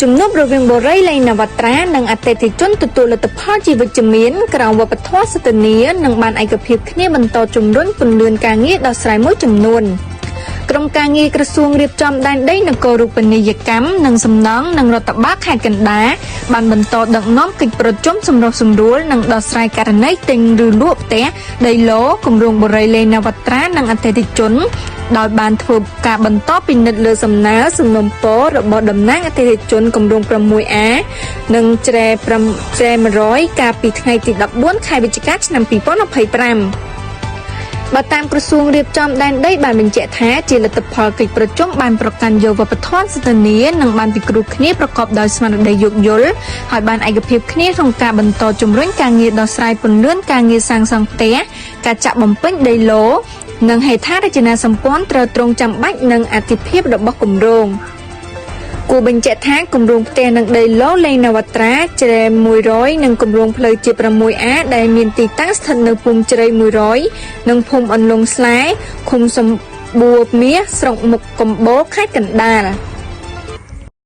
ជំនួបរវាងបូរីលេងនវត្រានិងអតិថិជនទទួលលទ្ធផលជាវិជ្ជមានក្រោមវប្បធម៌សន្តិនិកនិងបានឯកភាពគ្នាបន្តជំរុញពន្លឿនការងារដោះស្រាយមួយចំនួនក្រុមការងារក្រសួងរៀបចំដែនដីនគររូបនីយកម្មនិងសំណង់និងរដ្ឋបាលខេត្តកណ្ដាលបានបន្តដឹកនាំកិច្ចប្រជុំសម្រុះសម្រួលនិងដោះស្រាយករណីទិញឬលក់ផ្ទះដីឡូគម្រោងបូរីលេងនវត្រានិងអតិថិជនដោយបានធ្វើការបន្តពិនិត្យលើសំណើសំណុំពររបស់តំណាងអតិថិជនគម្រោង 6A និងជ្រែ100កាលពីថ្ងៃទី14ខែវិច្ឆិកាឆ្នាំ2025បើតាមក្រសួងរៀបចំដែនដីបានបញ្ជាក់ថាជាលទ្ធផលកិច្ចប្រជុំបានប្រកាន់យកវប្បធម៌សន្តិនិកនិងបានពិគ្រោះគ្នាប្រកបដោយស្មារតីយោគយល់ហើយបានឯកភាពគ្នាក្នុងការបន្តជំរុញការងារដោះស្រាយពន្លឿនការងារសាងសង់ផ្ទះការចាក់បំពេញដីឡូនិងហេដ្ឋារចនាសម្ព័ន្ធត្រូវត្រង់ចាំបាច់និងអាទិភាពរបស់គម្រោងគួរបញ្ជាក់ថាគម្រោងផ្ទះនិងដីឡូលេងនវត្រាជ្រែ100និងគម្រោងផ្លូវជាតិ 6A ដែលមានទីតាំងស្ថិតនៅភូមិជ្រៃ100និងភូមិអន្លង់ស្លែឃុំសម្បួរមាសស្រុកមុខកំបូរខេត្តកណ្ដាល